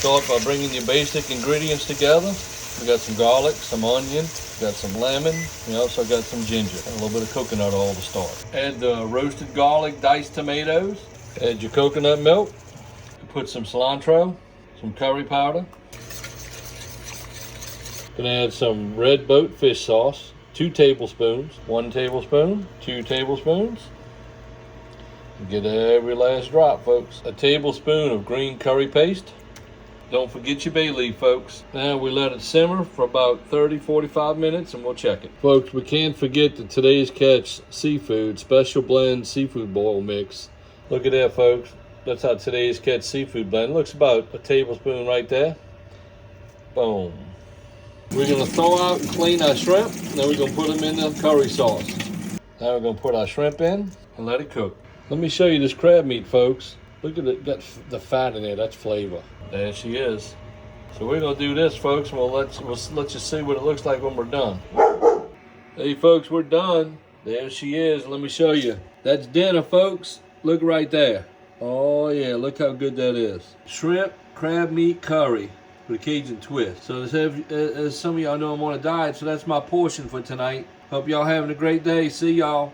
Start by bringing your basic ingredients together. We got some garlic, some onion, got some lemon. We also got some ginger and a little bit of coconut oil to start. Add the roasted garlic, diced tomatoes. Add your coconut milk. Put some cilantro, some curry powder. Gonna add some red boat fish sauce, 2 tablespoons, 1 tablespoon, 2 tablespoons. Get every last drop, folks. A tablespoon of green curry paste. Don't forget your bay leaf, folks. Now we let it simmer for about 30-45 minutes and we'll check it. Folks, we can't forget the Today's Catch Seafood Special Blend Seafood Boil Mix. Look at that, folks. That's how Today's Catch Seafood Blend. Looks about a tablespoon right there. Boom. We're gonna throw out and clean our shrimp. Then we're gonna put them in the curry sauce. Now we're gonna put our shrimp in and let it cook. Let me show you this crab meat, folks. Look at it, got the fat in there, that's flavor. There she is. So we're gonna do this, folks, and we'll let you see what it looks like when we're done. Hey folks, we're done. There she is, let me show you. That's dinner, folks. Look right there. Oh yeah, look how good that is. Shrimp, crab meat curry with a Cajun twist. So as some of y'all know, I'm on a diet, so that's my portion for tonight. Hope y'all having a great day. See y'all.